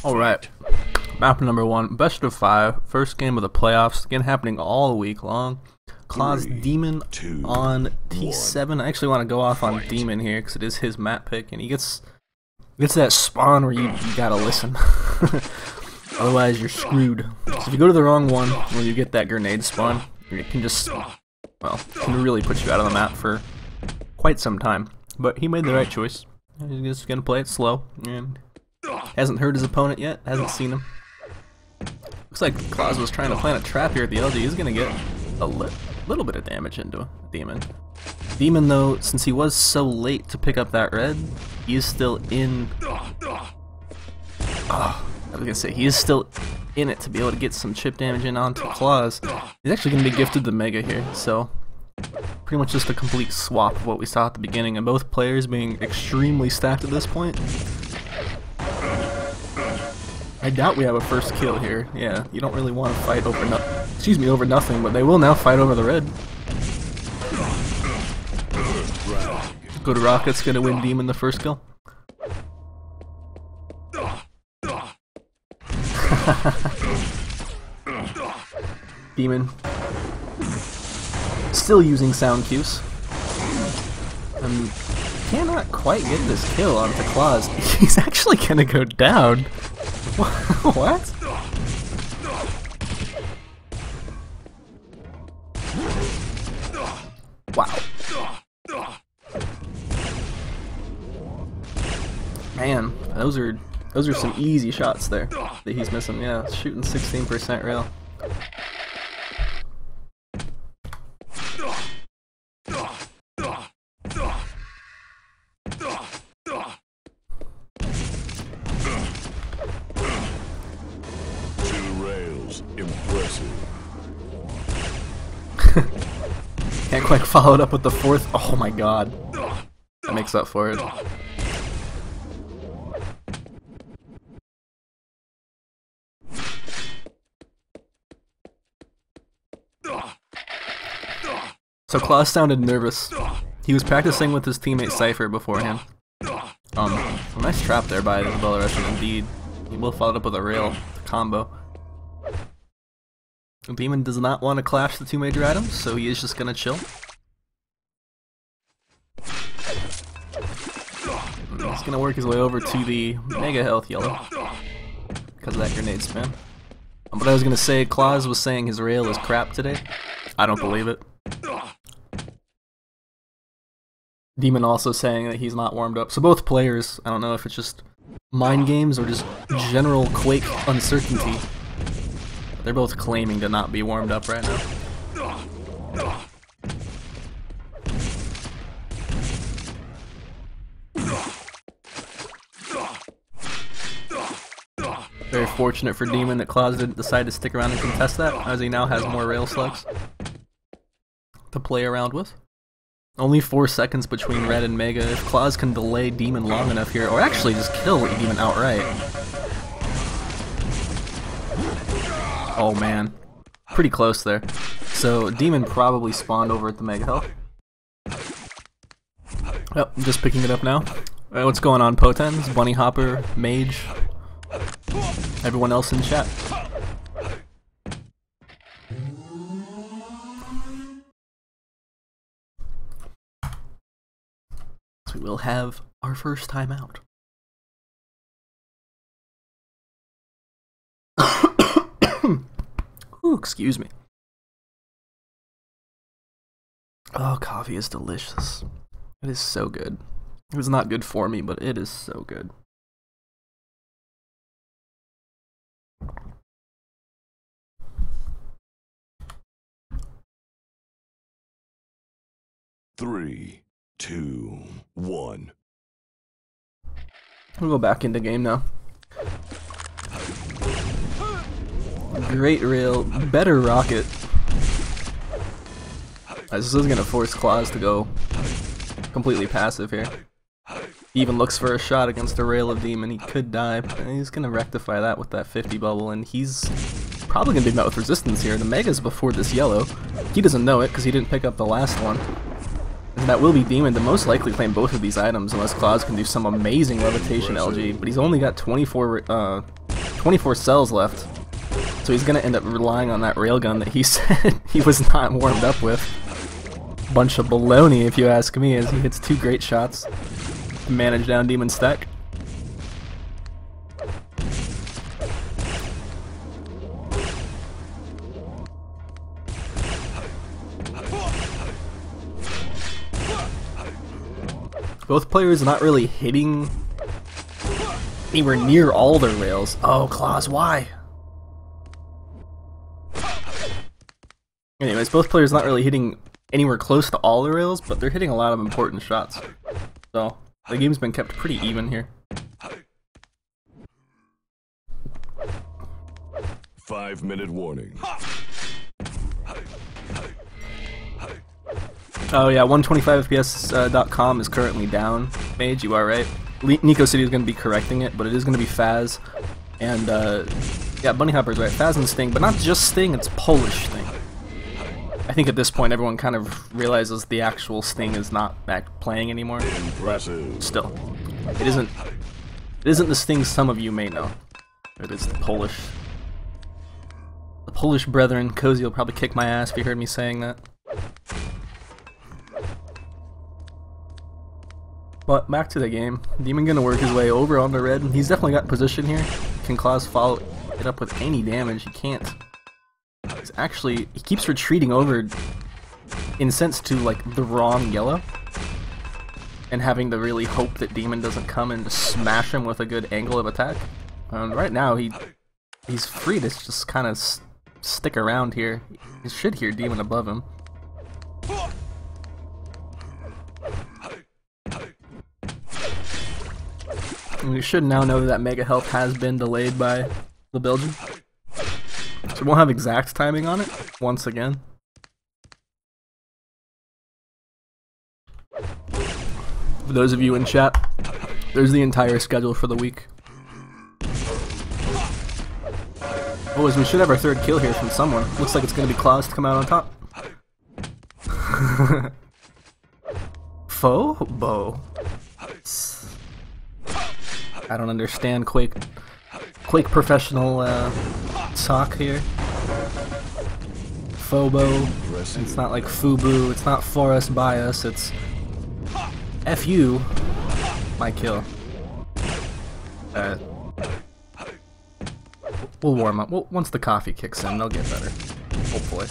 Alright, map number 1, best of 5, first game of the playoffs, again happening all week long. clawz dem0n on T7. I actually want to go off on dem0n here because it is his map pick, and he gets that spawn where you gotta listen. Otherwise you're screwed. So if you go to the wrong one when you get that grenade spawn, it can just, well, can really put you out of the map for quite some time. But he made the right choice. He's just gonna play it slow, and hasn't heard his opponent yet, hasn't seen him. Looks like clawz was trying to plant a trap here at the LG. He's gonna get a little bit of damage into dem0n. dem0n, though, since he was so late to pick up that red, he is still in. I was gonna say, he is still in it to be able to get some chip damage in onto clawz. He's actually gonna be gifted the mega here, so pretty much just a complete swap of what we saw at the beginning, and both players being extremely stacked at this point. I doubt we have a first kill here. Yeah, you don't really want to fight over over nothing, but they will now fight over the red. Good Rocket's gonna win dem0n the first kill. dem0n still using sound cues. Cannot quite get this kill onto clawz. He's actually gonna go down. What? Wow. Man, those are some easy shots there that he's missing. Yeah, shooting 16% rail. Can't quite follow it up with the fourth. Oh my god. That makes up for it. So clawz sounded nervous. He was practicing with his teammate Cypher beforehand. A nice trap there by Isabella Russian indeed. He will follow it up with a rail combo. dem0n does not want to clash the two major items, so he is just gonna chill. He's gonna work his way over to the mega health yellow because of that grenade spam. But I was gonna say, clawz was saying his rail is crap today. I don't believe it. dem0n also saying that he's not warmed up. So both players, I don't know if it's just mind games or just general Quake uncertainty. They're both claiming to not be warmed up right now. Very fortunate for dem0n that clawz didn't decide to stick around and contest that, as he now has more rail slugs to play around with. Only 4 seconds between red and mega. If clawz can delay dem0n long enough here, or actually just kill dem0n outright. Oh man, pretty close there. So dem0n probably spawned over at the mega health. Yep, I'm just picking it up now. What's going on, Potens, Bunny Hopper, Mage, everyone else in chat? So we will have our first time out. Ooh, excuse me. Oh, coffee is delicious. It is so good. It was not good for me, but it is so good. Three, two, one. We'll go back into game now. Great rail, better rocket. This is gonna force clawz to go completely passive here. He even looks for a shot against a rail of dem0n. He could die, but he's gonna rectify that with that 50 bubble, and he's probably gonna be met with resistance here. The mega's before this yellow. He doesn't know it because he didn't pick up the last one. And that will be dem0n to most likely claim both of these items unless clawz can do some amazing levitation LG, but he's only got 24 24 cells left, so he's gonna end up relying on that railgun that he said he was not warmed up with. Bunch of baloney, if you ask me, as he hits 2 great shots to manage down dem0n stack. Both players not really hitting anywhere near all their rails. Oh, clawz, why? Anyways, both players not really hitting anywhere close to all the rails, but they're hitting a lot of important shots. So, the game's been kept pretty even here. 5-minute warning. Oh yeah, 125fps.com is currently down. Mage, you are right. Nico City is going to be correcting it, but it is going to be Faz. And, yeah, Bunny Hopper's right. Faz and Sting, but not just Sting, it's Polish Sting. I think at this point everyone kind of realizes the actual Sting is not back playing anymore. Impressive. Still, it isn't the Sting some of you may know. It is the Polish brethren. Cozy will probably kick my ass if you heard me saying that. But back to the game. dem0n gonna work his way over on the red. He's definitely got position here. Can clawz follow it up with any damage? He can't. He keeps retreating over in sense to like the wrong yellow, and having to really hope that dem0n doesn't come and just smash him with a good angle of attack. Right now he's free to just kind of stick around here. He should hear dem0n above him. And we should now know that Mega Health has been delayed by the Belgian. So we won't have exact timing on it, once again. For those of you in chat, there's the entire schedule for the week. Oh, as we should have our 3rd kill here from someone. Looks like it's going to be clawz to come out on top. Phobo? I don't understand Quake professional talk here. Phobo. It's not like Fubu. It's not for us, by us. It's F you, my kill. We'll warm up. Once the coffee kicks in, they'll get better. Hopefully.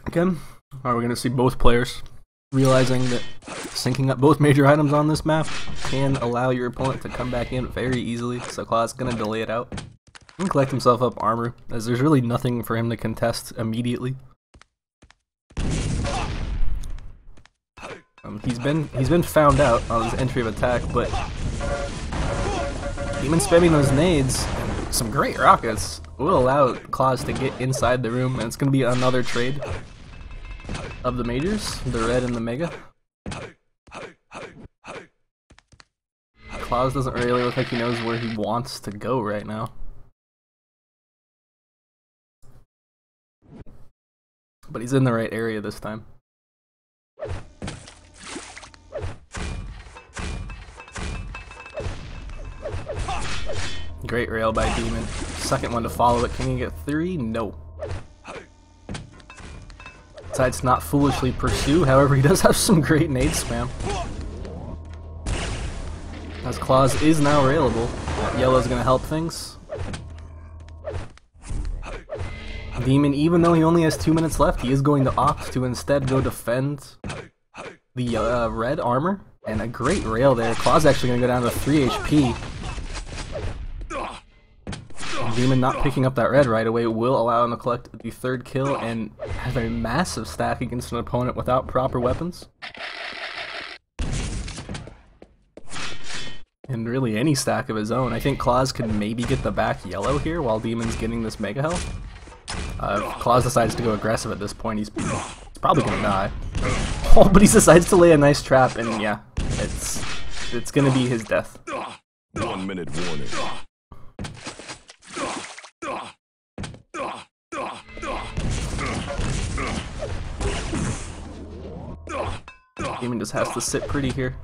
Again, are we going to see both players realizing that syncing up both major items on this map can allow your opponent to come back in very easily, so clawz is going to delay it out and collect himself up armor, as there's really nothing for him to contest immediately. He's been found out on his entry of attack, but even spamming those nades, some great rockets, will allow clawz to get inside the room, and it's going to be another trade of the majors, the red and the mega. clawz doesn't really look like he knows where he wants to go right now. But he's in the right area this time. Great rail by dem0n. Second one to follow it. Can he get 3? No. Decides to not foolishly pursue, however he does have some great nade spam. As clawz is now railable. Yellow's gonna help things. dem0n, even though he only has 2 minutes left, he is going to opt to instead go defend the red armor. And a great rail there. clawz actually gonna go down to 3 HP. dem0n not picking up that red right away will allow him to collect the 3rd kill and have a massive stack against an opponent without proper weapons. And really any stack of his own. I think clawz could maybe get the back yellow here while dem0n's getting this mega health. If clawz decides to go aggressive at this point, he's probably gonna die. Oh, but he decides to lay a nice trap, and yeah, it's gonna be his death. 1 minute warning. dem0n just has to sit pretty here.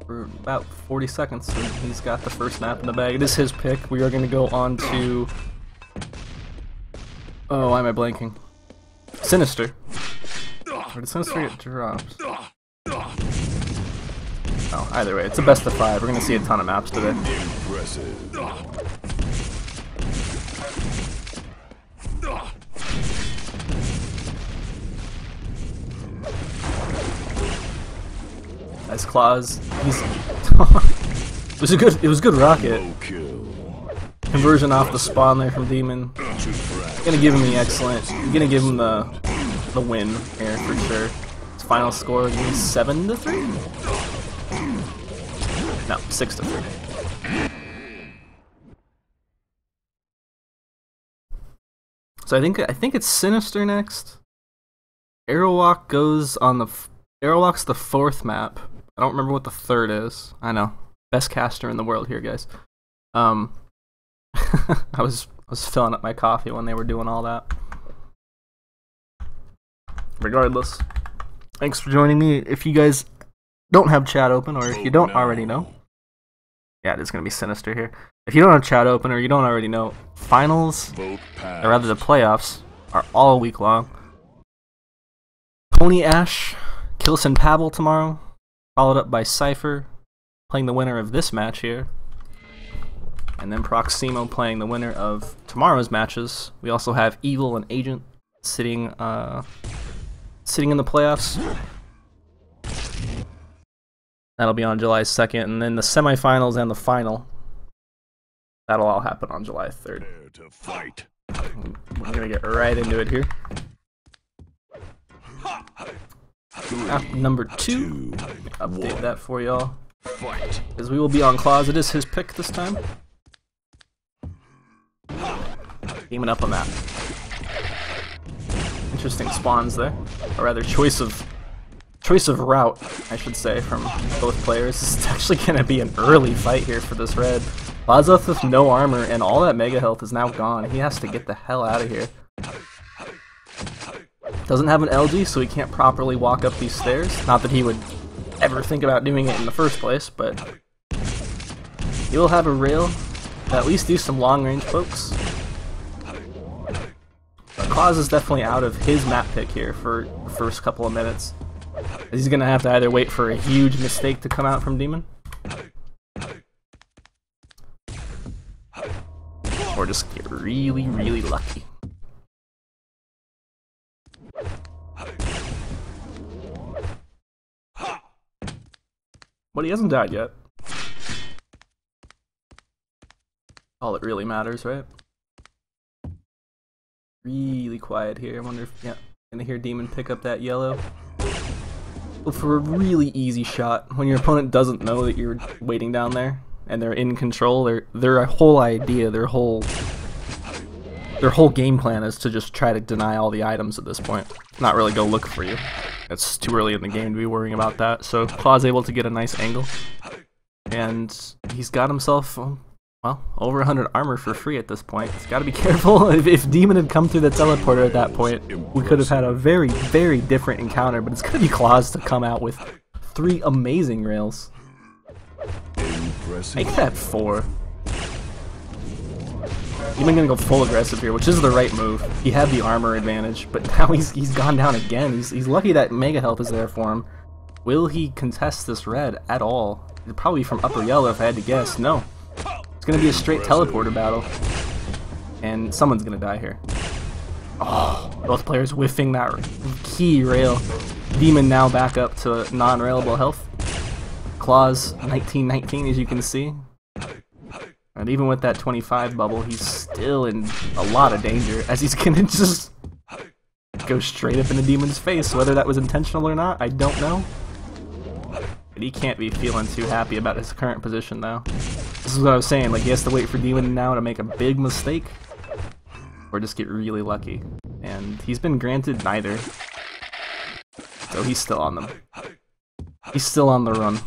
for about 40 seconds. And he's got the first map in the bag. It is his pick. We are going to go on to... Oh, why am I blanking? Sinister. Or did Sinister get dropped? Oh, either way, it's a best of 5. We're going to see a ton of maps today. Nice clawz. He's it was a good rocket. Conversion off the spawn there from dem0n. Gonna give him the excellent. Gonna give him the win here for sure. His final score is 7-3. No, 6-3. So I think it's Sinister next. Aerowalk goes on the Aerowalk's the 4th map. I don't remember what the 3rd is. I know, best caster in the world here, guys. I was filling up my coffee when they were doing all that. Regardless, thanks for joining me. If you guys don't have chat open, or if you don't already know, yeah, it is gonna be Sinister here. If you don't have chat open, or you don't already know, finals, or rather the playoffs, are all week long. Pony Ash, Kilson Pavel tomorrow, followed up by Cypher, playing the winner of this match here. And then Proximo playing the winner of tomorrow's matches. We also have Evil and Agent sitting in the playoffs. That'll be on July 2nd, and then the semifinals and the final. That'll all happen on July 3rd. We're gonna get right into it here. Map number 2. Update that for y'all. Because we will be on clawz. It is his pick this time. Teaming up a map. Interesting spawns there, or rather choice of route, I should say, from both players. This is actually going to be an early fight here for this red. clawz with no armor and all that mega health is now gone. He has to get the hell out of here. Doesn't have an LG, so he can't properly walk up these stairs. Not that he would ever think about doing it in the first place, but he will have a rail to at least do some long-range pokes. But clawz is definitely out of his map pick here for the first couple of minutes. He's going to have to either wait for a huge mistake to come out from dem0n, or just get really, really lucky. But he hasn't died yet. All that really matters, right? Really quiet here. I wonder if, yeah, gonna hear dem0n pick up that yellow. Well, for a really easy shot, when your opponent doesn't know that you're waiting down there and they're in control, their whole idea, their whole game plan is to just try to deny all the items at this point. Not really go look for you. It's too early in the game to be worrying about that. So clawz able to get a nice angle, and he's got himself, well, over 100 armor for free at this point. He's got to be careful. If dem0n had come through the teleporter at that point, we could have had a very, very different encounter. But it's going to be clawz to come out with 3 amazing rails. Make that 4. dem0n gonna go full aggressive here, which is the right move. He had the armor advantage, but now he's gone down again. He's lucky that mega health is there for him. Will he contest this red at all? It'd probably be from upper yellow if I had to guess. No. It's gonna be a straight teleporter battle. And someone's gonna die here. Oh, both players whiffing that key rail. dem0n now back up to non-railable health. clawz 1919, as you can see. And even with that 25 bubble, he's still in a lot of danger, as he's gonna just go straight up into dem0n's face. Whether that was intentional or not, I don't know. But he can't be feeling too happy about his current position, though. This is what I was saying, like, he has to wait for dem0n now to make a big mistake, or just get really lucky. And he's been granted neither. So he's still on them. He's still on the run.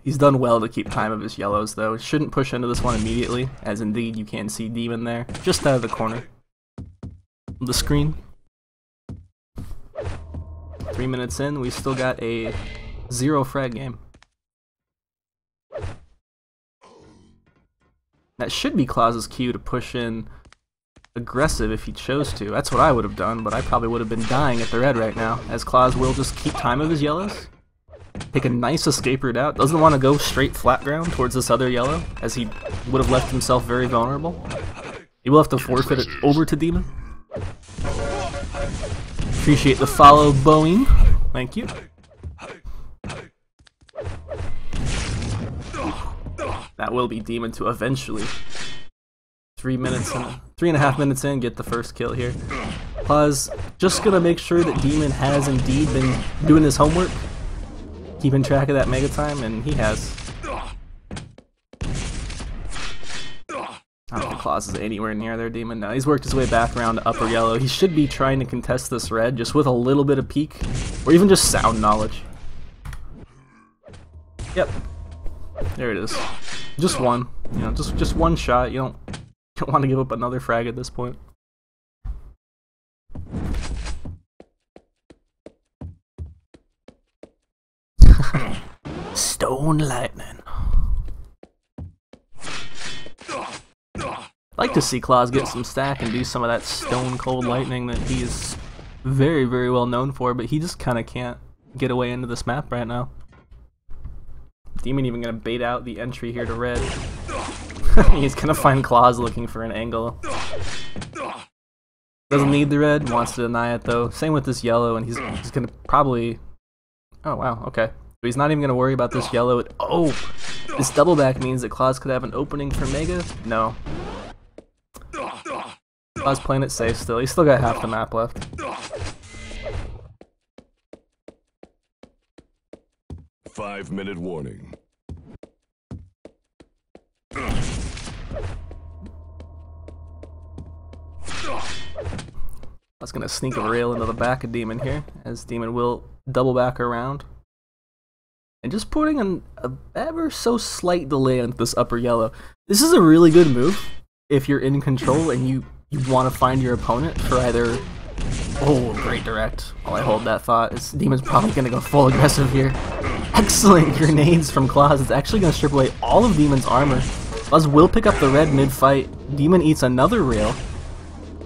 He's done well to keep time of his yellows, though. Shouldn't push into this one immediately, as indeed you can see dem0n there, just out of the corner of the screen. 3 minutes in, we still got a 0 frag game. That should be clawz's cue to push in aggressive if he chose to. That's what I would have done, but I probably would have been dying at the red right now, as clawz will just keep time of his yellows. Take a nice escape route out. Doesn't want to go straight flat ground towards this other yellow, as he would have left himself very vulnerable. He will have to forfeit it over to dem0n. Appreciate the follow, Boeing. Thank you. That will be dem0n to eventually 3.5 minutes in, get the first kill here. clawz just gonna make sure that dem0n has indeed been doing his homework, keeping track of that mega time, and he has. I don't think clawz is anywhere near there, dem0n. Now he's worked his way back around to upper yellow. He should be trying to contest this red just with a little bit of peek, or even just sound knowledge. Yep, there it is. Just one, you know, just one shot. You don't want to give up another frag at this point. Stone lightning. I'd like to see clawz get some stack and do some of that stone cold lightning that he is very, very well known for, but he just kind of can't get away into this map right now. dem0n even gonna bait out the entry here to red. He's gonna find clawz looking for an angle. Doesn't need the red, wants to deny it though. Same with this yellow, and he's gonna probably... Oh wow, okay. But he's not even gonna worry about this yellow. Oh! This double back means that clawz could have an opening for mega? No. clawz playing it safe still. He's still got half the map left. 5-minute warning. I was gonna sneak a rail into the back of dem0n here, as dem0n will double back around. And just putting an ever so slight delay on this upper yellow. This is a really good move if you're in control and you want to find your opponent for either... Oh, great direct. While I hold that thought, dem0n's probably gonna go full aggressive here. Excellent grenades from clawz. It's actually gonna strip away all of dem0n's armor. clawz will pick up the red mid-fight. dem0n eats another rail.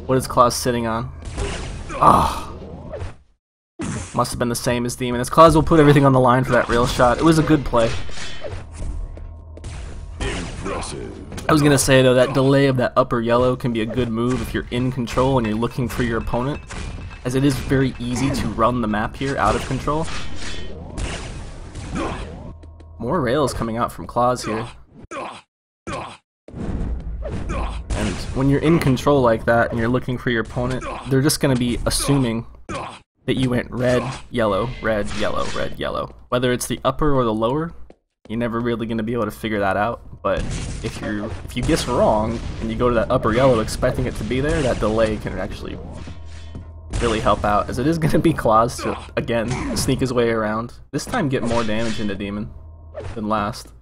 What is clawz sitting on? Ah. Must have been the same as dem0n. As clawz will put everything on the line for that rail shot. It was a good play. Impressive. I was gonna say though, that delay of that upper yellow can be a good move if you're in control and you're looking for your opponent, as it is very easy to run the map here out of control. More rails coming out from clawz here. And when you're in control like that and you're looking for your opponent, they're just gonna be assuming that you went red, yellow, red, yellow, red, yellow. Whether it's the upper or the lower, you're never really going to be able to figure that out. But if you guess wrong and you go to that upper yellow expecting it to be there, that delay can actually really help out, as it is going to be clawz to, again, sneak his way around. This time get more damage into dem0n than last.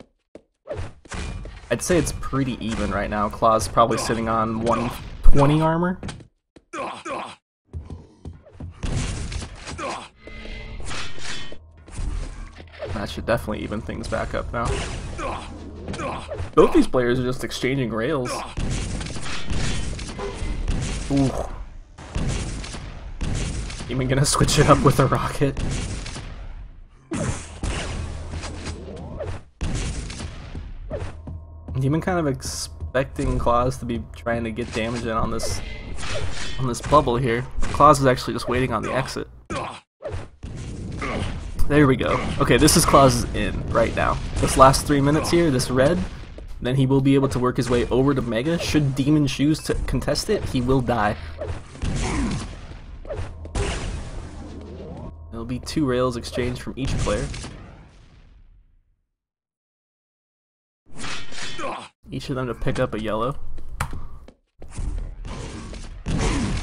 I'd say it's pretty even right now. clawz probably sitting on 120 armor. That should definitely even things back up now. Both these players are just exchanging rails. Ooh. Even gonna switch it up with a rocket. Even kind of expecting clawz to be trying to get damage in on this bubble here. clawz is actually just waiting on the exit. There we go. Okay, this is clawz's in right now. This last 3 minutes here, this red, then he will be able to work his way over to mega. Should dem0n choose to contest it, he will die. There'll be 2 rails exchanged from each player. Each of them to pick up a yellow.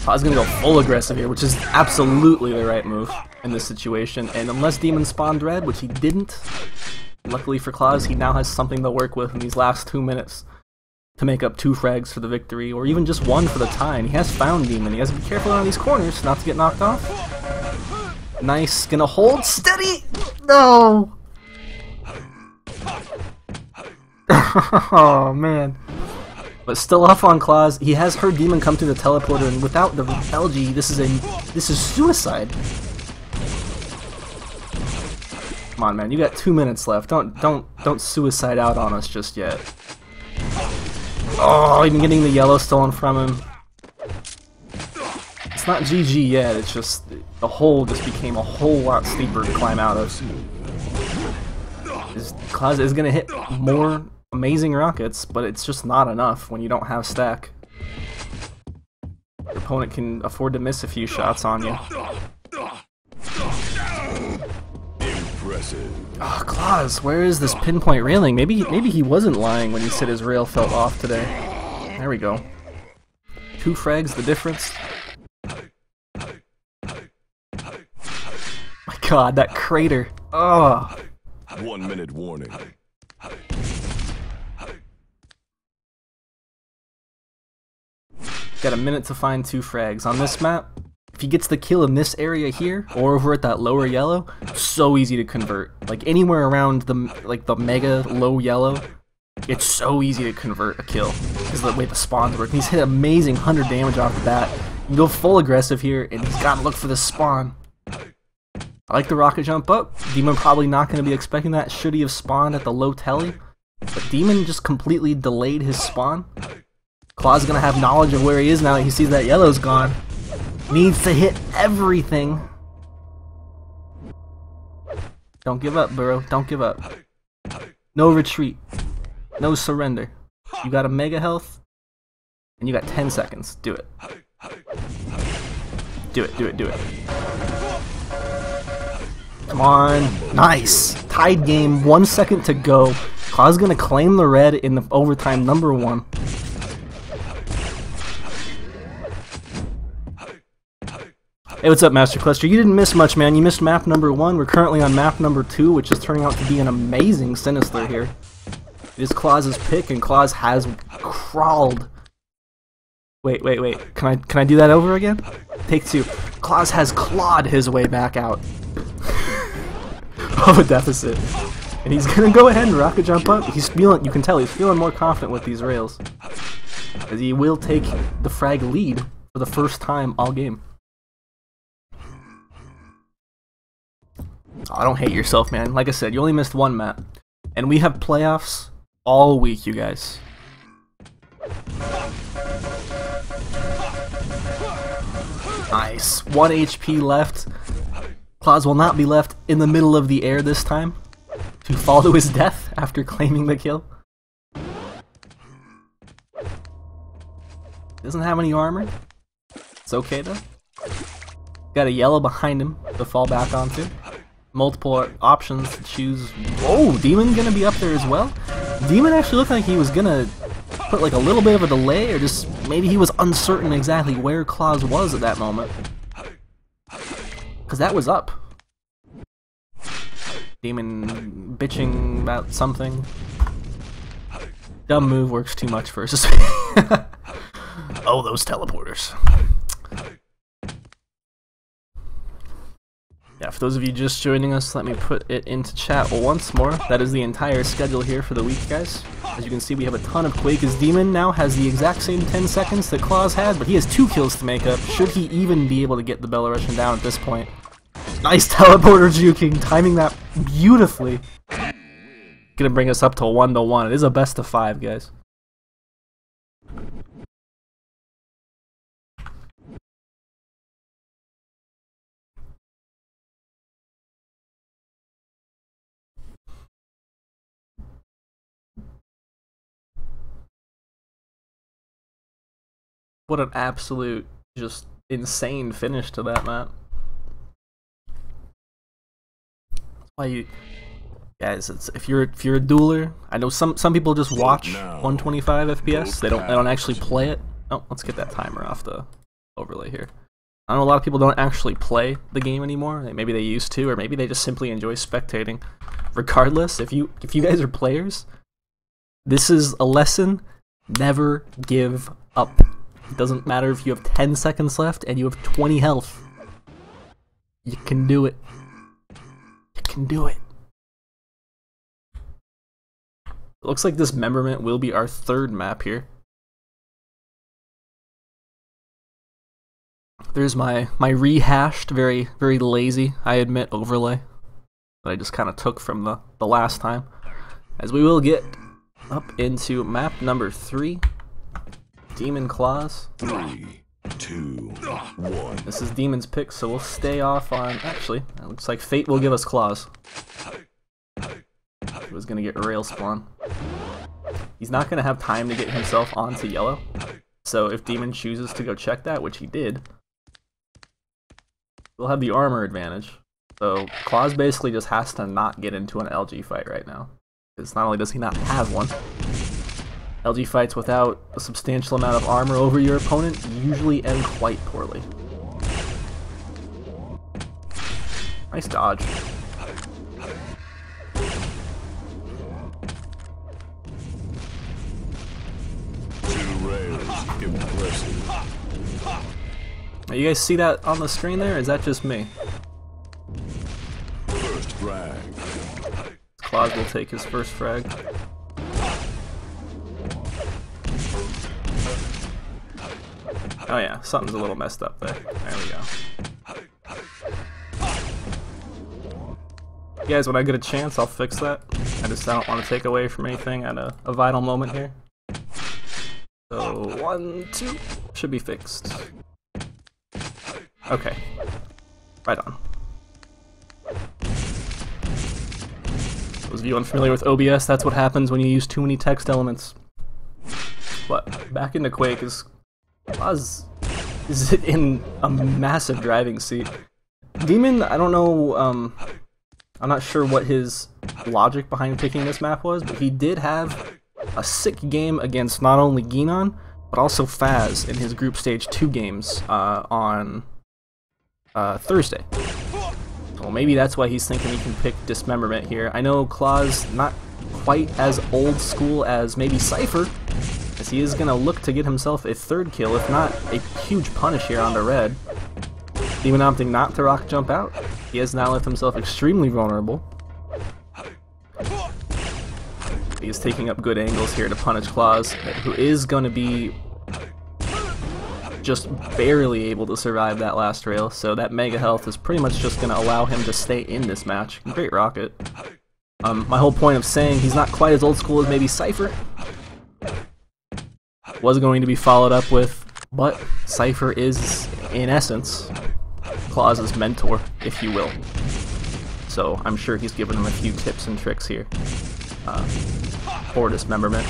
clawz gonna go full aggressive here, which is absolutely the right move in this situation. And unless dem0n spawned red, which he didn't, luckily for clawz, he now has something to work with in these last 2 minutes to make up 2 frags for the victory, or even just 1 for the tie. And he has found dem0n. He has to be careful on these corners not to get knocked off. Nice, gonna hold steady. No. Oh man. But still off on clawz. He has her demon come through the teleporter, and without the LG, this is suicide. Come on, man, you got 2 minutes left. Don't suicide out on us just yet. Oh, even getting the yellow stolen from him. It's not GG yet, it's just the hole just became a whole lot steeper to climb out of. clawz is gonna hit more amazing rockets, but it's just not enough when you don't have stack. Your opponent can afford to miss a few shots on you. Oh, clawz, where is this pinpoint railing? Maybe he wasn't lying when he said his rail fell off today. There we go. 2 frags, the difference. My god, that crater. Oh. 1 minute warning. Got a minute to find 2 frags. On this map, if he gets the kill in this area here, or over at that lower yellow, so easy to convert. Like anywhere around the mega low yellow, it's so easy to convert a kill. Because of the way the spawns work. And he's hit amazing 100 damage off the bat. You can go full aggressive here, and he's got to look for the spawn. I like the rocket jump up. dem0n probably not going to be expecting that should he have spawned at the low telly. But dem0n just completely delayed his spawn. clawz is going to have knowledge of where he is now that he sees that yellow's gone. Needs to hit everything. Don't give up, bro. Don't give up. No retreat. No surrender. You got a mega health, and you got 10 seconds. Do it. Do it, do it, do it. Come on. Nice. Tied game, 1 second to go. clawz gonna claim the red in the overtime #1. Hey, what's up, Master Cluster? You didn't miss much, man. You missed map #1. We're currently on map #2, which is turning out to be an amazing Sinister here. It is clawz's pick, and clawz has crawled. Wait. Can I do that over again? Take 2. clawz has clawed his way back out of a deficit. And he's gonna go ahead and rocket jump up. He's feeling, you can tell he's feeling more confident with these rails. As he will take the frag lead for the first time all game. Oh, don't hate yourself, man. Like I said, you only missed 1 map. And we have playoffs all week, you guys. Nice. 1 HP left. clawz will not be left in the middle of the air this time to fall to his death after claiming the kill. Doesn't have any armor. It's okay though. Got a yellow behind him to fall back onto. Multiple options to choose. Oh, dem0n gonna be up there as well? dem0n actually looked like he was gonna put like a little bit of a delay, or just maybe he was uncertain exactly where clawz was at that moment. Because that was up. dem0n bitching about something. Dumb move, works too much versus oh, those teleporters. Yeah, for those of you just joining us, let me put it into chat once more. That is the entire schedule here for the week, guys. As you can see, we have a ton of Quake, as dem0n now has the exact same 10 seconds that clawz had, but he has 2 kills to make up, should he even be able to get the Belarusian down at this point. Nice teleporter juking, timing that beautifully. Gonna bring us up to 1-1. It is a best of 5, guys. What an absolute, just insane finish to that map. Why you guys? If you're a dueler, I know some people just watch 125 FPS. They don't actually play it. Oh, let's get that timer off the overlay here. I know a lot of people don't actually play the game anymore. Maybe they used to, or maybe they just simply enjoy spectating. Regardless, if you guys are players, this is a lesson. Never give up. It doesn't matter if you have 10 seconds left and you have 20 health. You can do it. You can do it. It looks like this memberment will be our 3rd map here. There's my rehashed, very lazy, I admit, overlay that I just kind of took from the last time. As we will get up into map number 3, dem0n clawz. 3, 2, 1. This is dem0n's pick, so we'll stay off on. Actually, it looks like fate will give us clawz. He was gonna get rail spawn. He's not gonna have time to get himself onto yellow. So if dem0n chooses to go check that, which he did, we'll have the armor advantage. So clawz basically just has to not get into an LG fight right now. Because not only does he not have one, LG fights without a substantial amount of armor over your opponent usually end quite poorly. Nice dodge. Impressive. Now, you guys see that on the screen there? Or is that just me? First frag. clawz will take his first frag. Oh yeah, something's a little messed up there. There we go. Guys, when I get a chance, I'll fix that. I don't want to take away from anything at a vital moment here. So, 1, 2, should be fixed. Okay, right on. Those of you unfamiliar with OBS, that's what happens when you use too many text elements. But, back into Quake is in a massive driving seat. dem0n, I don't know, I'm not sure what his logic behind picking this map was, but he did have a sick game against not only dem0n, but also clawz in his group stage 2 games on Thursday. So maybe that's why he's thinking he can pick Dismemberment here. I know clawz not quite as old school as maybe Cypher, as he is going to look to get himself a 3rd kill, if not a huge punish here onto red. dem0n opting not to rock jump out. He has now left himself extremely vulnerable. He is taking up good angles here to punish clawz, who is going to be just barely able to survive that last rail, so that mega health is pretty much just going to allow him to stay in this match. Great rocket. My whole point of saying he's not quite as old school as maybe Cypher was going to be followed up with, but Cypher is, in essence, clawz's mentor, if you will. So I'm sure he's given him a few tips and tricks here for Dismemberment.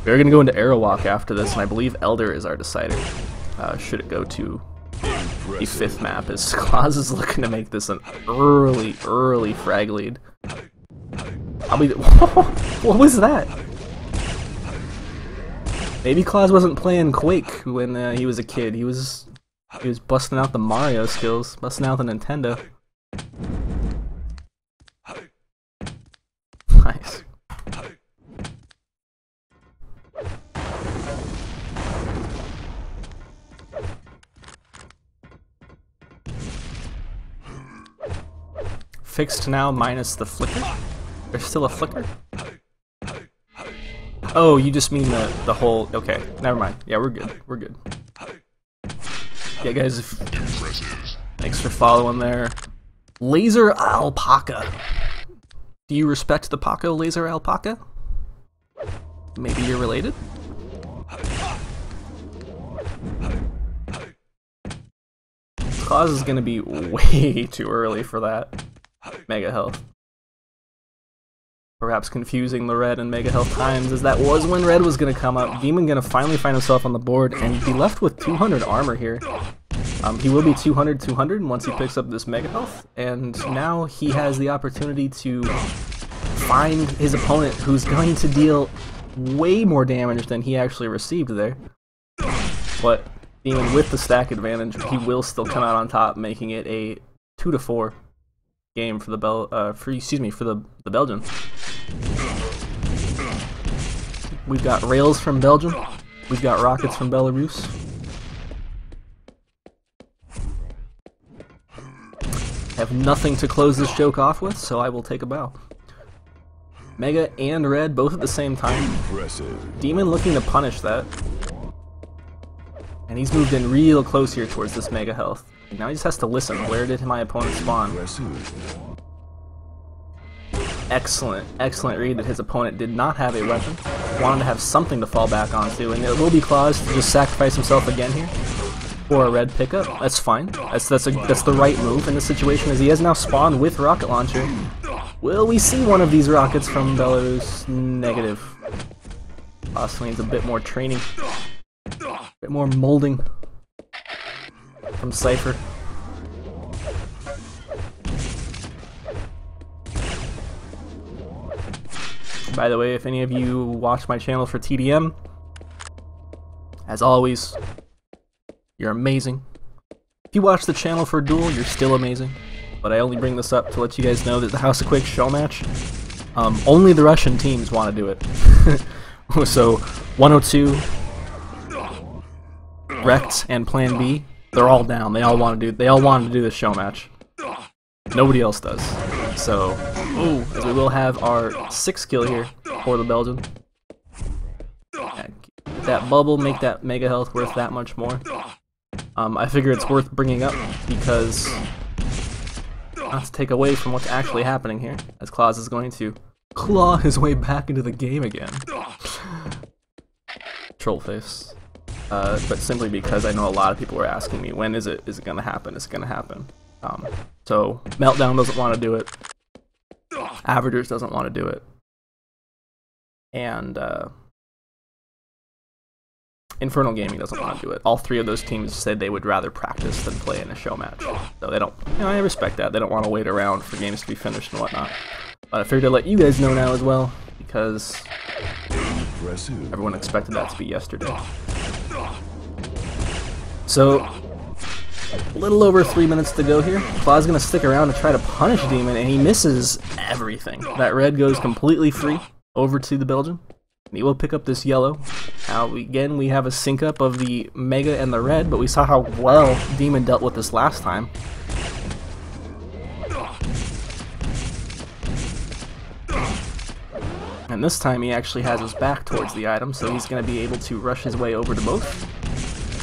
We're going to go into Arrow Walk after this, and I believe Elder is our decider. Should it go to the 5th map, as clawz is looking to make this an early frag lead. What was that? Maybe clawz wasn't playing Quake when he was a kid. He was busting out the Mario skills, busting out the Nintendo. Nice. Fixed now minus the flicker? There's still a flicker? Oh, you just mean the whole... Okay, never mind. Yeah, we're good. We're good. Yeah, guys, thanks for following there. Laser Alpaca. Do you respect the Paco, Laser Alpaca? Maybe you're related? clawz is going to be way too early for that mega health. Perhaps confusing the red and mega health times, as that was when red was going to come up. dem0n going to finally find himself on the board and be left with 200 armor here. He will be 200 once he picks up this mega health, and now he has the opportunity to find his opponent, who's going to deal way more damage than he actually received there. But even with the stack advantage, he will still come out on top, making it a 2-4 game for the the Belgian. We've got rails from Belgium. We've got rockets from Belarus. I have nothing to close this joke off with, so I will take a bow. Mega and red both at the same time. dem0n looking to punish that. And he's moved in real close here towards this mega health. Now he just has to listen. Where did my opponent spawn? Excellent, excellent read that his opponent did not have a weapon. Wanted to have something to fall back onto, and it will be clawz to just sacrifice himself again here for a red pickup. That's fine. That's the right move in this situation, as he has now spawned with rocket launcher. Will we see one of these rockets from Belarus? Negative. Possibly needs a bit more training, a bit more molding from Cypher. By the way, if any of you watch my channel for TDM, as always, you're amazing. If you watch the channel for Duel, you're still amazing. But I only bring this up to let you guys know that the House of Quake show match, only the Russian teams want to do it. So 102, Rect, and Plan B, they're all down. They all want to do this show match. Nobody else does. So, as we will have our 6th kill here for the Belgian. That bubble, make that mega health worth that much more. I figure it's worth bringing up because not to take away from what's actually happening here, as clawz is going to claw his way back into the game again. Troll face. But simply because I know a lot of people were asking me, when is it gonna happen? Is it gonna happen? So Meltdown doesn't want to do it. Averagers doesn't want to do it. And Infernal Gaming doesn't want to do it. All 3 of those teams said they would rather practice than play in a show match. So they don't, I respect that. They don't want to wait around for games to be finished and whatnot. But I figured I'd let you guys know now as well, because everyone expected that to be yesterday. So, a little over 3 minutes to go here. clawz is going to stick around to try to punish dem0n, and he misses everything. That red goes completely free over to the Belgian. And he will pick up this yellow. Now, again, we have a sync up of the Mega and the red, but we saw how well dem0n dealt with this last time. And this time he actually has his back towards the item, so he's going to be able to rush his way over to both.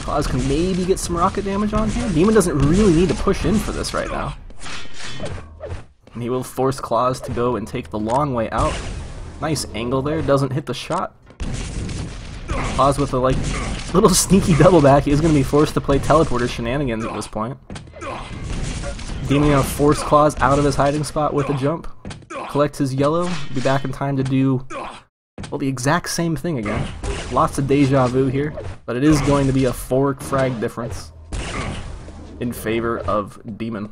clawz can maybe get some rocket damage on here. dem0n doesn't really need to push in for this right now. And he will force clawz to go and take the long way out. Nice angle there, doesn't hit the shot. clawz with a little sneaky double back. He is going to be forced to play teleporter shenanigans at this point. dem0n going to force clawz out of his hiding spot with a jump. Collect his yellow, be back in time to do, well, the exact same thing again. Lots of deja vu here, but it is going to be a 4 frag difference in favor of dem0n.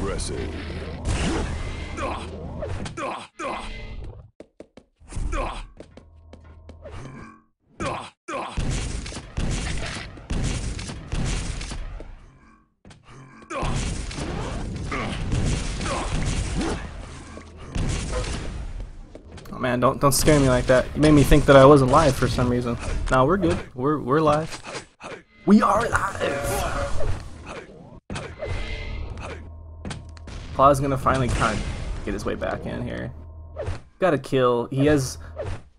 Impressive. Oh man, don't scare me like that. You made me think that I wasn't live for some reason. No, we're good. We're live. We are live. clawz gonna finally kind of get his way back in here. Got a kill. He has.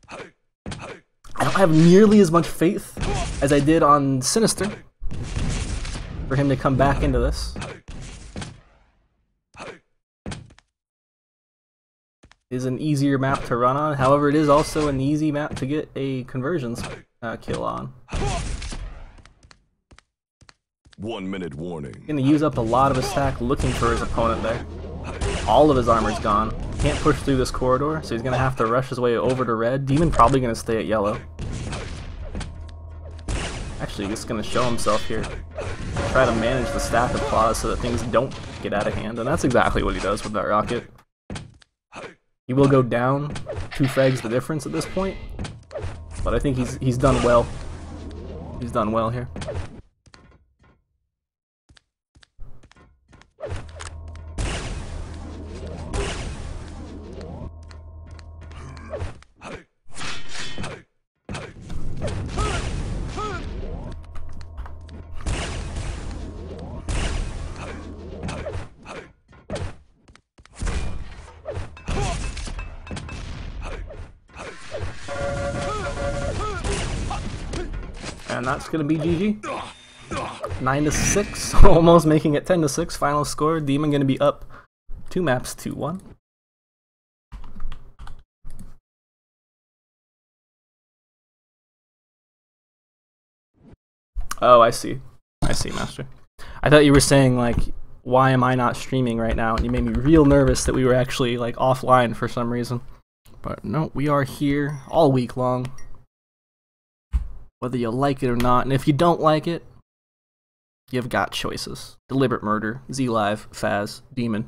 I don't have nearly as much faith as I did on Sinister for him to come back into this. It is an easier map to run on. However, it is also an easy map to get a conversions kill on. 1 minute warning. Gonna use up a lot of his stack looking for his opponent there. All of his armor's gone. Can't push through this corridor, so he's gonna have to rush his way over to red. dem0n probably gonna stay at yellow. Actually, he's gonna show himself here. Try to manage the stack of clawz so that things don't get out of hand, and that's exactly what he does with that rocket. He will go down 2 frags the difference at this point, but I think he's done well. He's done well here. And that's gonna be GG. 9-6, almost making it 10-6. Final score. dem0n gonna be up 2 maps to 1. Oh, I see. I see, Master. I thought you were saying, like, why am I not streaming right now? And you made me real nervous that we were actually, like, offline for some reason. But no, we are here all week long. Whether you like it or not. And if you don't like it, you've got choices. Deliberate Murder, ZLive, Faz, dem0n.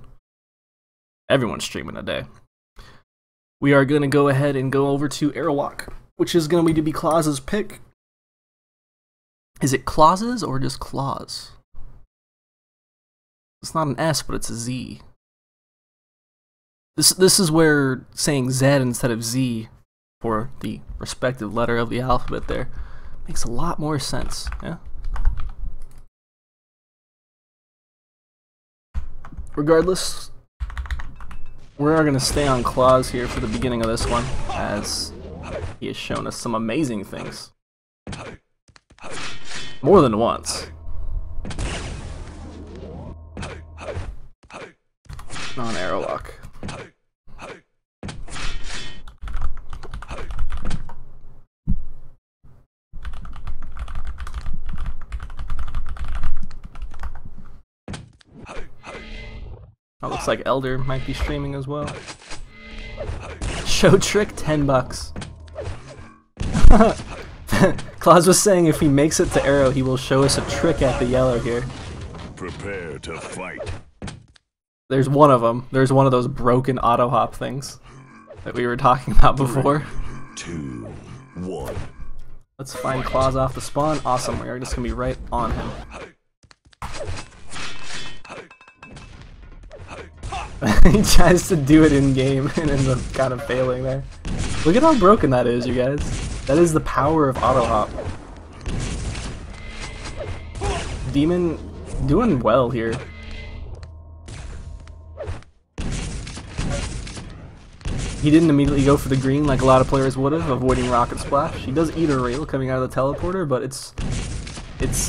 Everyone's streaming today. We are going to go ahead and go over to Airwalk, which is going to be clawz's pick. Is it clawz or just clawz? It's not an S, but it's a Z. This is where saying Z instead of Z for the respective letter of the alphabet there makes a lot more sense, yeah? Regardless, we're going to stay on clawz here for the beginning of this one, as he has shown us some amazing things. More than once. On Airwalk. Oh, looks like Elder might be streaming as well. Show trick, $10. clawz was saying if he makes it to Arrow, he will show us a trick at the yellow here. Prepare to fight. There's one of them. There's one of those broken auto hop things that we were talking about before. 3, 2, 1. Let's find clawz off the spawn. Awesome. We're just gonna be right on him. He tries to do it in game and ends up kind of failing there. Look at how broken that is, you guys. That is the power of auto hop. dem0n doing well here. He didn't immediately go for the green like a lot of players would have, avoiding Rocket Splash. He does eat a rail coming out of the teleporter, but it's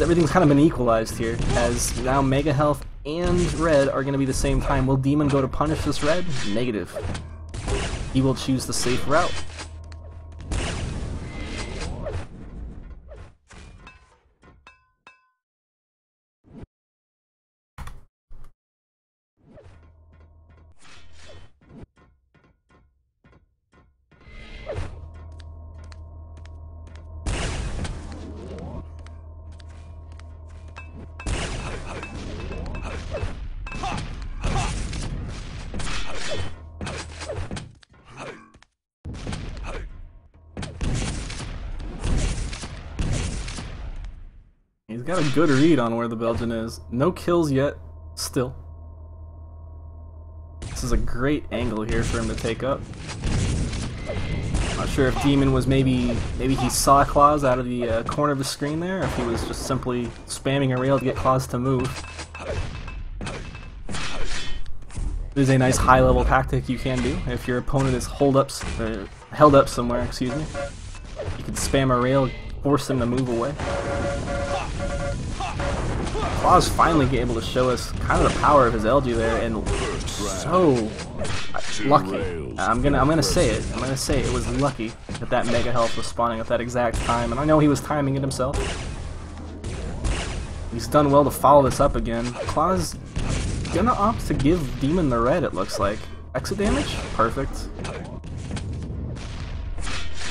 everything's kind of been equalized here, as now Mega Health and Red are going to be the same time. Will dem0n go to punish this Red? Negative. He will choose the safe route. He's got a good read on where the Belgian is. No kills yet, still. This is a great angle here for him to take up. Not sure if dem0n was maybe he saw clawz out of the corner of the screen there, or if he was just simply spamming a rail to get clawz to move. This is a nice high-level tactic you can do if your opponent is held up somewhere. Excuse me. You can spam a rail, force them to move away. clawz finally able to show us kind of the power of his LG there, and so lucky. I'm gonna say it. It was lucky that Mega Health was spawning at that exact time, and I know he was timing it himself. He's done well to follow this up again. clawz gonna opt to give dem0n the red, it looks like. Exit damage? Perfect.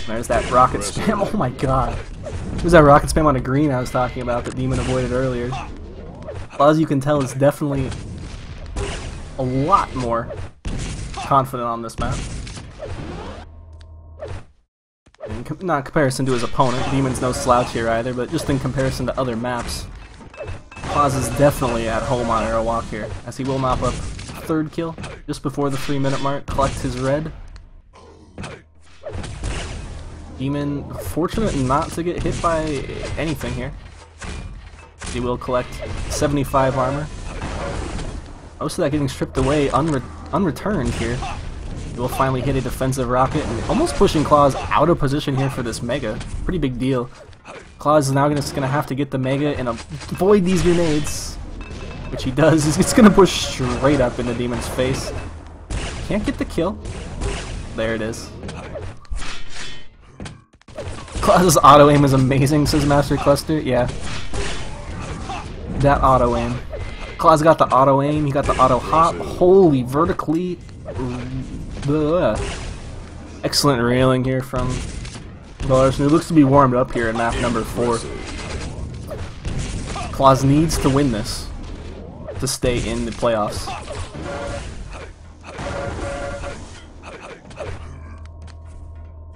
There's that rocket spam. Oh my god. There's that rocket spam on a green I was talking about that dem0n avoided earlier. clawz, you can tell, is definitely a lot more confident on this map. Not in comparison to his opponent. dem0n's no slouch here either, but just in comparison to other maps, clawz is definitely at home on Airwalk here, as he will mop up third kill just before the 3-minute mark, collect his red. dem0n fortunate not to get hit by anything here. He will collect 75 armor. Most of that getting stripped away unreturned here. He will finally hit a defensive rocket and almost pushing clawz out of position here for this Mega. Pretty big deal. clawz is now just gonna have to get the Mega and avoid these grenades, which he does. It's gonna push straight up into dem0n's face. Can't get the kill. There it is. clawz's auto aim is amazing, says Master Cluster. Yeah. That auto aim. clawz got the auto aim, he got the auto hop. Holy, vertically. Excellent railing here from Larson, who looks to be warmed up here in map number 4. clawz needs to win this to stay in the playoffs.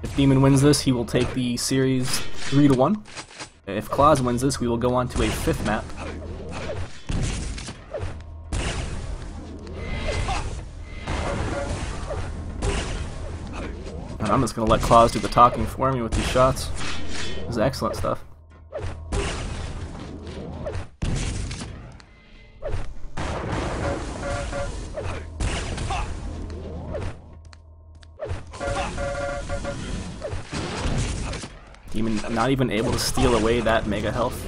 If dem0n wins this, he will take the series 3-1. If clawz wins this, we will go on to a 5th map. And I'm just going to let clawz do the talking for me with these shots. This is excellent stuff. dem0n not even able to steal away that mega health.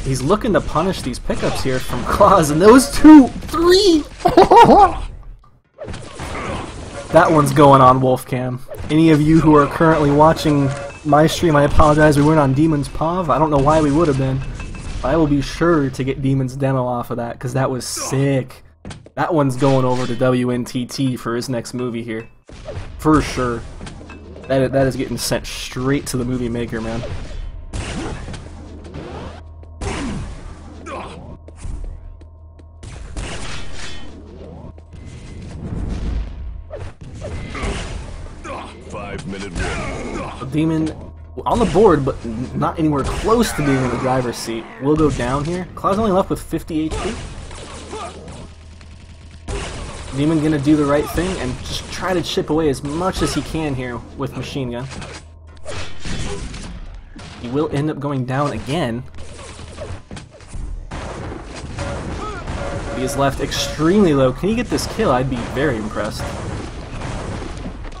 He's looking to punish these pickups here from clawz, and those 2, 3! That one's going on Wolfcam. Any of you who are currently watching my stream, I apologize, we weren't on dem0n's POV. I don't know why we would have been. But I will be sure to get dem0n's demo off of that, because that was sick. That one's going over to WNTT for his next movie here. For sure. That is getting sent straight to the movie maker, man. dem0n on the board, but not anywhere close to being in the driver's seat. We'll go down here. clawz only left with 50 HP. dem0n gonna do the right thing and just try to chip away as much as he can here with machine gun. He will end up going down again. He is left extremely low. Can he get this kill? I'd be very impressed.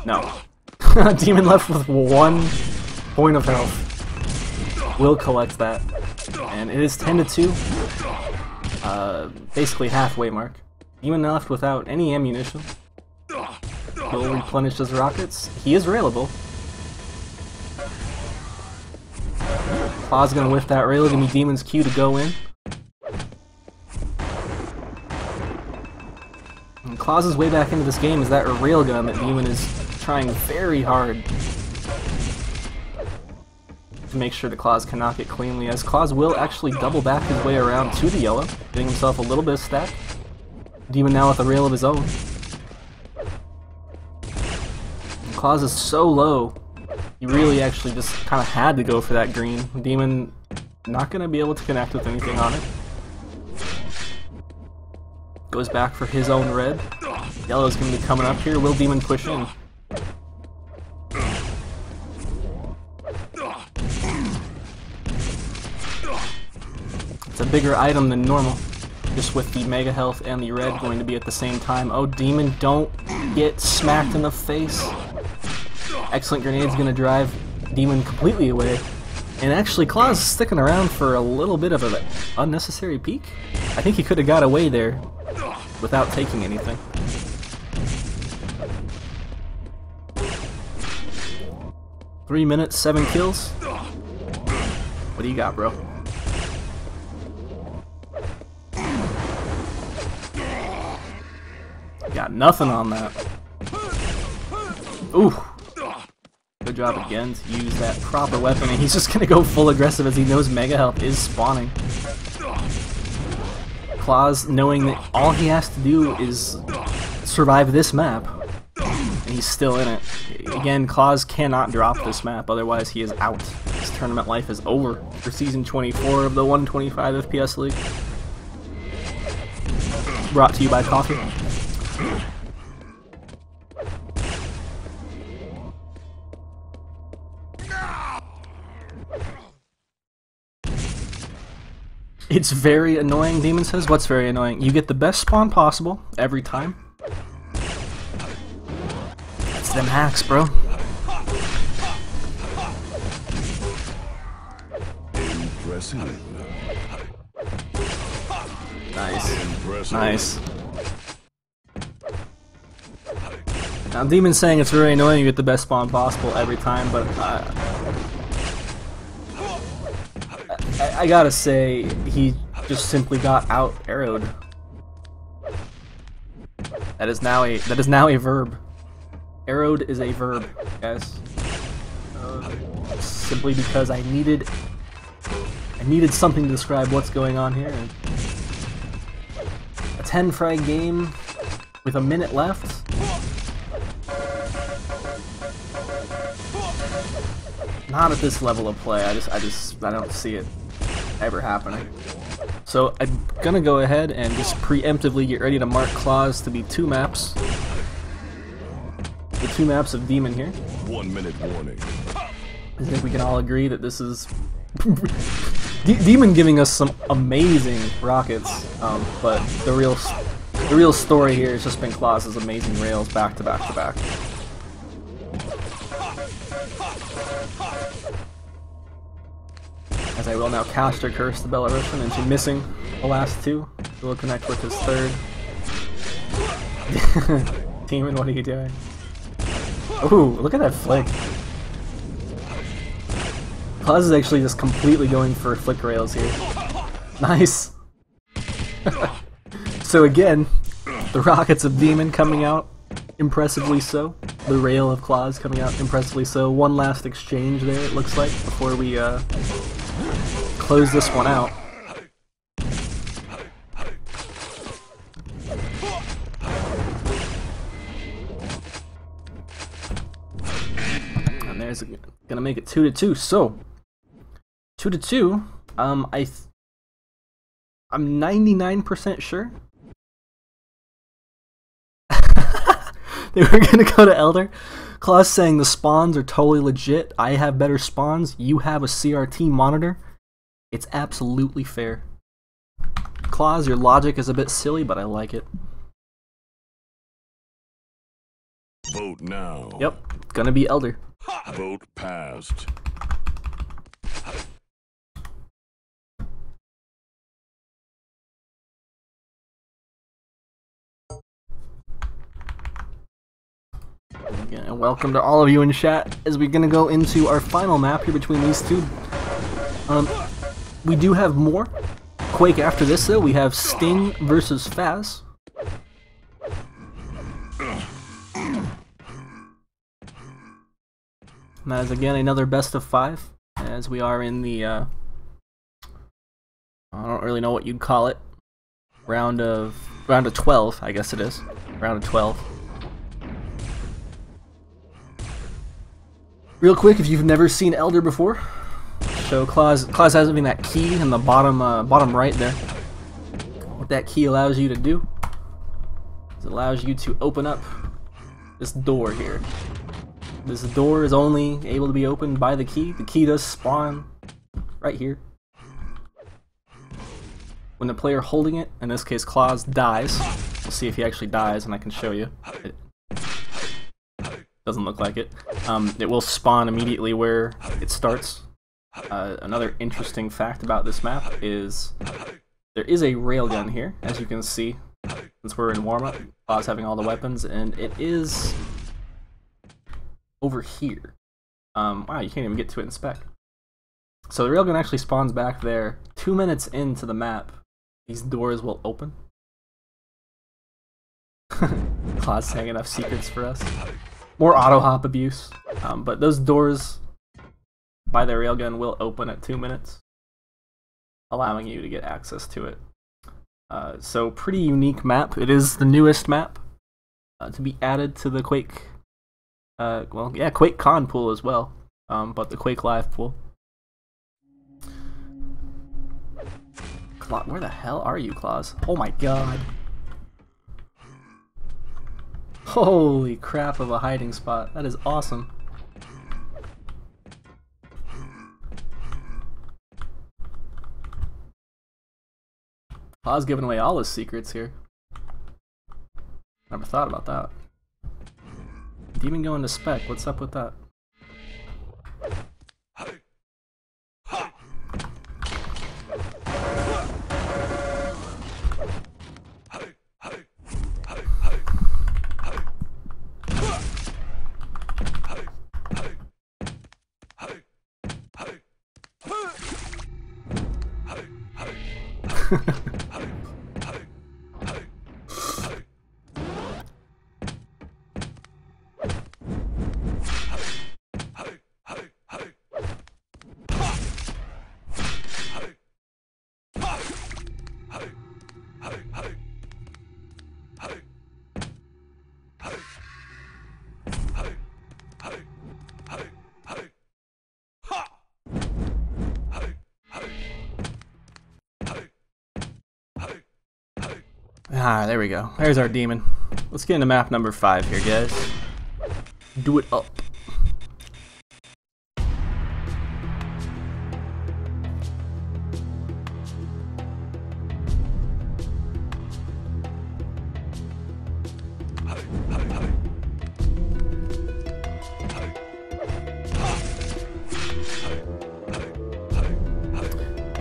No. dem0n left with 1 point of health. Will collect that. And it is 10-2. Basically halfway mark. dem0n left without any ammunition. Will replenish his rockets. He is railable. clawz gonna whiff that rail. Gonna be dem0n's cue to go in. And clawz's way back into this game is that railgun that dem0n is trying very hard to make sure that clawz can knock it cleanly, as clawz will actually double back his way around to the yellow, getting himself a little bit of stack. dem0n now with a rail of his own. clawz is so low, he really actually just kind of had to go for that green. dem0n not going to be able to connect with anything on it. Goes back for his own red. Yellow's going to be coming up here. Will dem0n push in? It's a bigger item than normal. Just with the mega health and the red going to be at the same time. Oh, dem0n, don't get smacked in the face. Excellent grenade's going to drive dem0n completely away. And actually, clawz is sticking around for a little bit of an unnecessary peek. I think he could have got away there without taking anything. Three minutes, 7 kills. What do you got, bro? Got nothing on that. Ooh. Good job again to use that proper weapon, and he's just gonna go full aggressive as he knows mega health is spawning. clawz, knowing that all he has to do is survive this map, and he's still in it. Again, clawz cannot drop this map, otherwise he is out. His tournament life is over for Season 24 of the 125 FPS League. Brought to you by Coffee. It's very annoying, dem0n says. What's very annoying? You get the best spawn possible every time. It's them hacks, bro. Impressive. Nice. Impressive. Nice. Now, dem0n's saying it's very annoying you get the best spawn possible every time, but I gotta say, he just simply got out arrowed. That is now a verb. Arrowed is a verb, guys. Simply because I needed something to describe what's going on here. And a 10 frag game with a minute left. Not at this level of play. I don't see it ever happening. So I'm gonna go ahead and just preemptively get ready to mark clawz to be 2 maps. The 2 maps of dem0n here. 1 minute warning. I think we can all agree that this is dem0n giving us some amazing rockets, but the real story here has just been clawz's amazing rails back to back to back. As I will now cast or curse the Belarusian into missing the last 2. We'll connect with his 3rd. dem0n, what are you doing? Ooh, look at that flick. clawz is actually just completely going for flick rails here. Nice! So again, the rockets of dem0n coming out impressively so. The rail of clawz coming out impressively so. One last exchange there, it looks like, before we close this one out. And there's gonna make it 2-2. So 2-2. I'm 99% sure they were gonna go to Elder. clawz saying the spawns are totally legit. I have better spawns. You have a CRT monitor. It's absolutely fair. clawz, your logic is a bit silly, but I like it. Vote now. Yep, gonna be Elder. Vote passed. And welcome to all of you in chat as we're gonna go into our final map here between these 2. We do have more Quake after this though. We have Sting versus Faz. And that is again another best of 5, as we are in the I don't really know what you'd call it. Round of 12, I guess it is. Round of 12. Real quick, if you've never seen Elder before, so clawz has having that key in the bottom right there. What that key allows you to do is it allows you to open up this door here. This door is only able to be opened by the key. The key does spawn right here. When the player holding it, in this case clawz, dies. We'll see if he actually dies, and I can show you. It doesn't look like it. It will spawn immediately where it starts. Another interesting fact about this map is there is a railgun here, as you can see, since we're in warm-up. clawz having all the weapons, and it is over here. Wow, you can't even get to it in spec. So the railgun actually spawns back there. 2 minutes into the map, these doors will open. clawz saying enough secrets for us. More auto-hop abuse, but those doors by the railgun will open at 2 minutes, allowing you to get access to it. So pretty unique map. It is the newest map to be added to the Quake, well, yeah, Quake Con pool as well, but the Quake Live pool. Where the hell are you, clawz? Oh my god. Holy crap of a hiding spot. That is awesome. clawz giving away all his secrets here. Never thought about that. dem0n going to spec. What's up with that? Ah, there we go. There's our demon. Let's get into map number 5 here, guys. Do it up.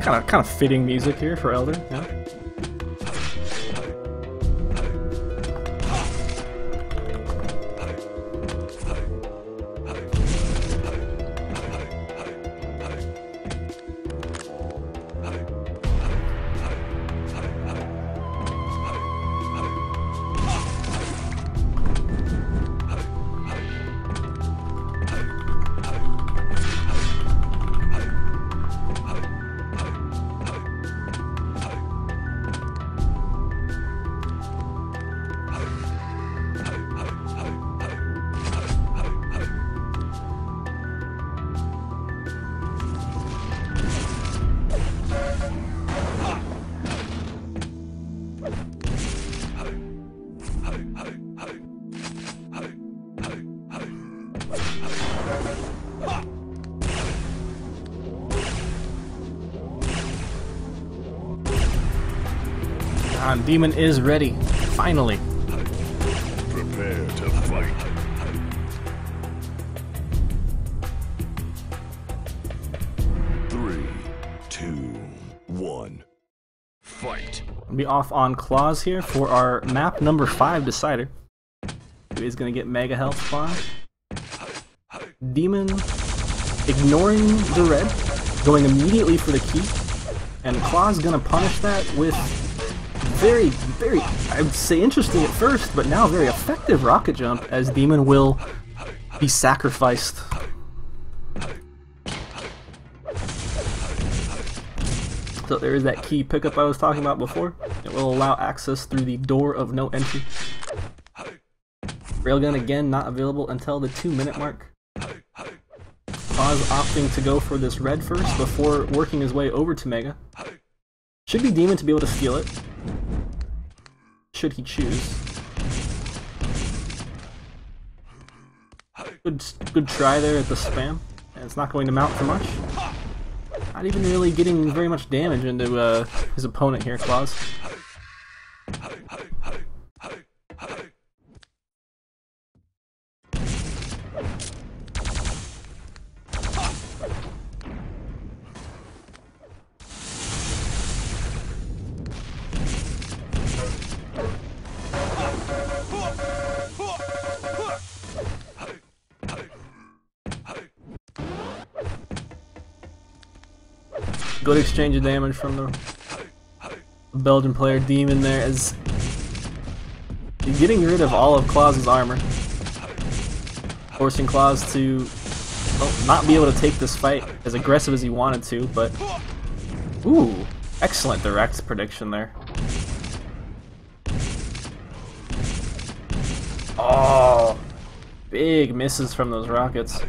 Kind of fitting music here for Elder, yeah. Demon is ready, finally. Prepare to fight. Three, two, one, fight. We'll be off on clawz here for our map number 5 decider. Who is going to get mega health spawn? Demon ignoring the red, going immediately for the key, and clawz going to punish that with very, I would say interesting at first, but now very effective rocket jump as Demon will be sacrificed. So there is that key pickup I was talking about before. It will allow access through the door of no entry. Railgun again not available until the 2-minute mark. clawz opting to go for this red first before working his way over to Mega. Should be Demon to be able to steal it, should he choose. Good try there at the spam, and it's not going to mount for much. Not even really getting very much damage into his opponent here, clawz. Good exchange of damage from the Belgian player Dem0n there, as getting rid of all of clawz's armor, forcing clawz to not be able to take this fight as aggressive as he wanted to, but ooh, excellent direct prediction there. Oh, big misses from those rockets.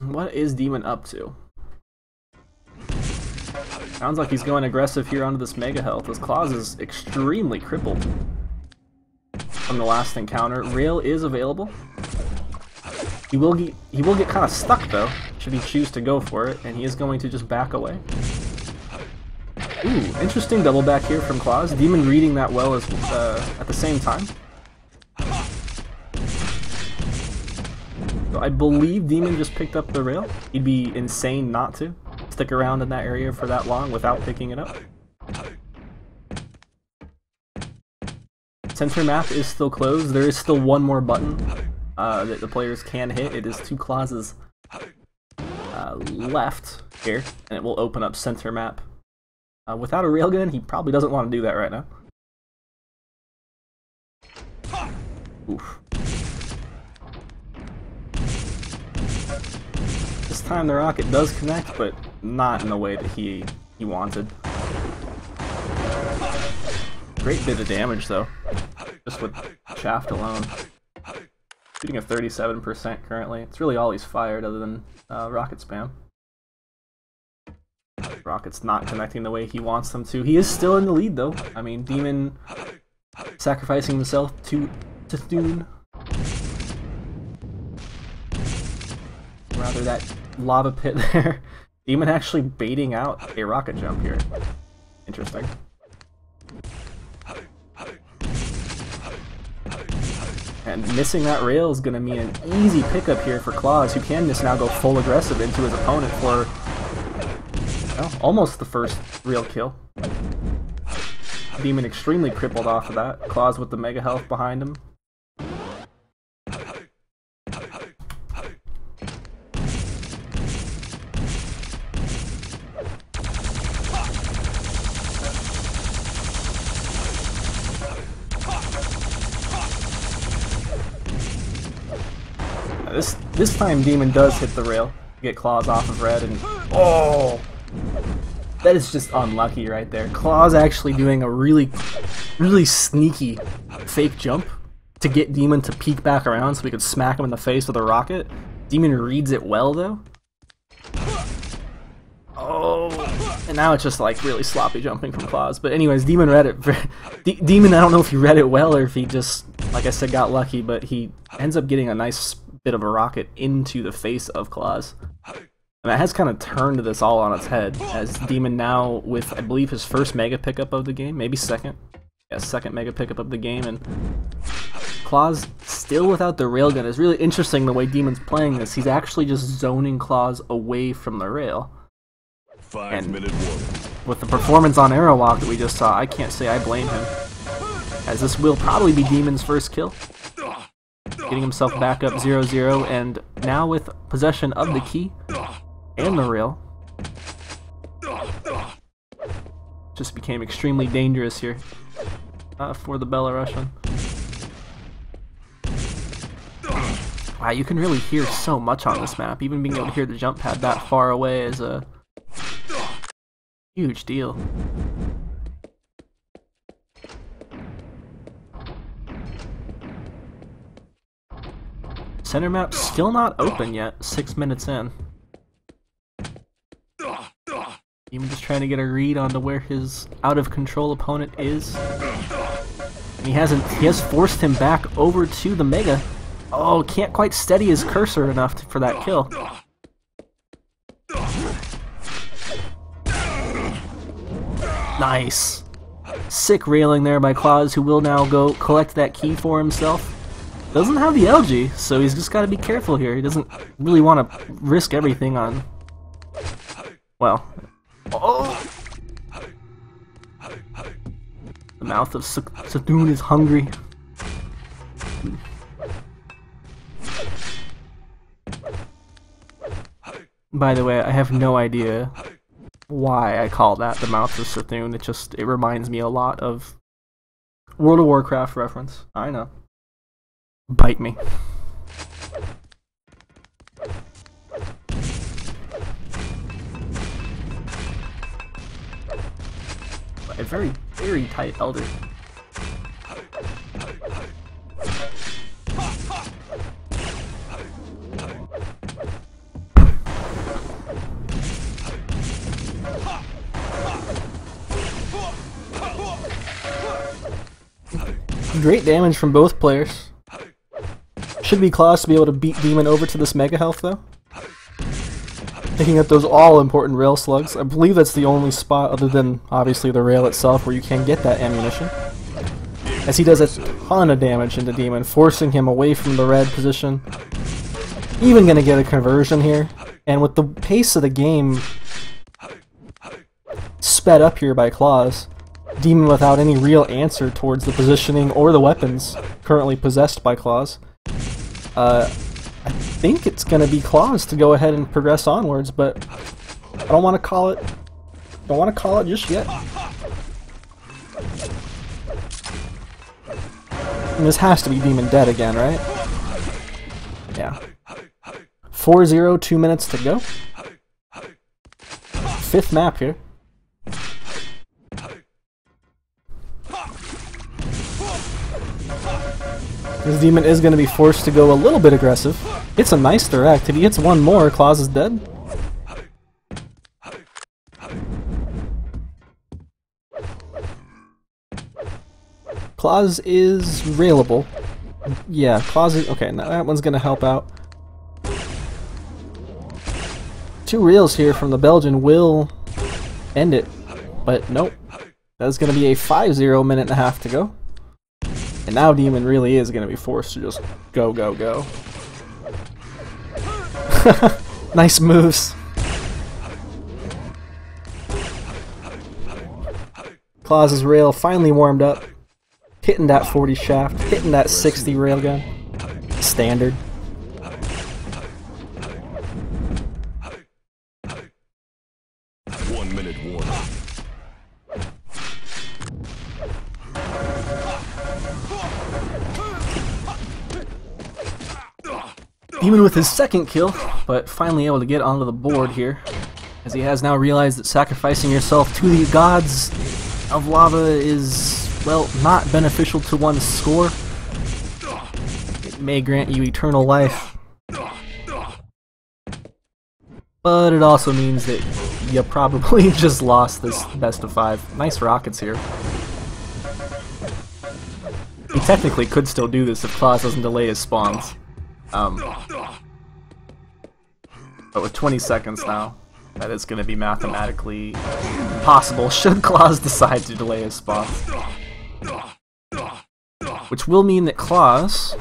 What is Dem0n up to? Sounds like he's going aggressive here onto this mega health, as clawz is extremely crippled from the last encounter. Rail is available. He will get kind of stuck though, should he choose to go for it, and he is going to just back away. Ooh, interesting double back here from clawz. Dem0n reading that well as at the same time. So I believe Dem0n just picked up the rail. He'd be insane not to stick around in that area for that long without picking it up. Center map is still closed. There is still one more button that the players can hit. It is to clawz's left. here, and it will open up center map. Without a railgun, he probably doesn't want to do that right now. Oof. This time the rocket does connect, but not in the way that he wanted. Great bit of damage though, just with shaft alone. Shooting at 37% currently. It's really all he's fired other than rocket spam. Rocket's not connecting the way he wants them to. He is still in the lead though. I mean, dem0n sacrificing himself to dem0n. Rather that lava pit there. dem0n actually baiting out a rocket jump here. Interesting. And missing that rail is going to mean an easy pickup here for clawz, who can just now go full aggressive into his opponent for, well, almost the first real kill. dem0n extremely crippled off of that. clawz with the mega health behind him. This time dem0n does hit the rail, get clawz off of red, and oh, that is just unlucky right there. clawz actually doing a really sneaky fake jump to get dem0n to peek back around so we could smack him in the face with a rocket. dem0n reads it well though. Oh, and now it's just like really sloppy jumping from clawz. But anyways, dem0n read it. dem0n, I don't know if he read it well or if he just, like I said, got lucky, but he ends up getting a nice bit of a rocket into the face of clawz. And that has kind of turned this all on its head, as dem0n now with, I believe, his first mega pickup of the game, maybe second. Yeah, second mega pickup of the game, and clawz still without the railgun. It's really interesting the way dem0n's playing this. He's actually just zoning clawz away from the rail. 5-minute warning. With the performance on Arrow Walk that we just saw, I can't say I blame him, as this will probably be dem0n's first kill. Getting himself back up 0-0, and now with possession of the key and the rail. Just became extremely dangerous here for the Belarusian. Wow, you can really hear so much on this map. Even being able to hear the jump pad that far away is a huge deal. Center map still not open yet, 6 minutes in. Even just trying to get a read onto where his out-of-control opponent is. And he has forced him back over to the Mega. Oh, can't quite steady his cursor enough for that kill. Nice. Sick railing there by clawz, who will now go collect that key for himself. Doesn't have the LG, so he's just got to be careful here. He doesn't really want to risk everything on... Well... Oh! The mouth of dem0n is hungry. By the way, I have no idea why I call that the mouth of dem0n. It reminds me a lot of World of Warcraft reference. I know. Bite me. A very, very tight Elder. Great damage from both players. Should be clawz to be able to beat dem0n over to this mega health though. Picking up those all-important rail slugs. I believe that's the only spot, other than obviously the rail itself, where you can get that ammunition. As he does a ton of damage into dem0n, forcing him away from the red position. Even gonna get a conversion here. And with the pace of the game sped up here by clawz, dem0n without any real answer towards the positioning or the weapons currently possessed by clawz. I think it's going to be clawz to go ahead and progress onwards, but I don't want to call it. Don't want to call it just yet. And this has to be dem0n dead again, right? Yeah. 4-0, 2 minutes to go. 5th map here. This dem0n is going to be forced to go a little bit aggressive. It's a nice direct. If he hits one more, clawz is dead. clawz is railable. Yeah, clawz is... Okay, now that one's going to help out. 2 reels here from the Belgian will end it. But nope. That's going to be a 5-0 minute and a half to go. And now dem0n really is going to be forced to just go, go, go. Nice moves. clawz's rail finally warmed up. Hitting that 40 shaft, hitting that 60 railgun. Standard. dem0n with his 2nd kill, but finally able to get onto the board here, as he has now realized that sacrificing yourself to the gods of lava is, well, not beneficial to one's score. It may grant you eternal life, but it also means that you probably just lost this best of 5. Nice rockets here. He technically could still do this if clawz doesn't delay his spawns. But with 20 seconds now, that is going to be mathematically impossible should clawz decide to delay his spawn. Which will mean that clawz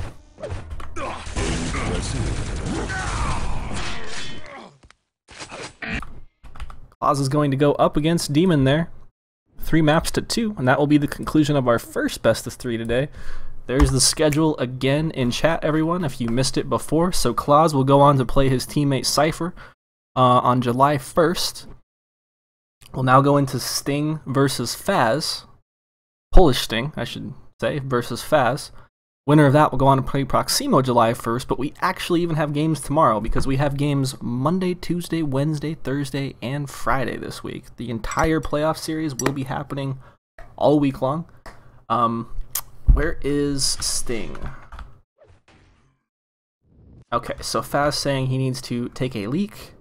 is going to go up against dem0n there. 3 maps to 2, and that will be the conclusion of our first best of 3 today. There's the schedule again in chat, everyone, if you missed it before. So clawz will go on to play his teammate Cypher on July 1st. We'll now go into Sting versus Faz. Polish Sting, I should say, versus Faz. Winner of that will go on to play Proximo July 1st, but we actually even have games tomorrow because we have games Monday, Tuesday, Wednesday, Thursday, and Friday this week. The entire playoff series will be happening all week long. Where is Sting? Okay, so Faz saying he needs to take a leak.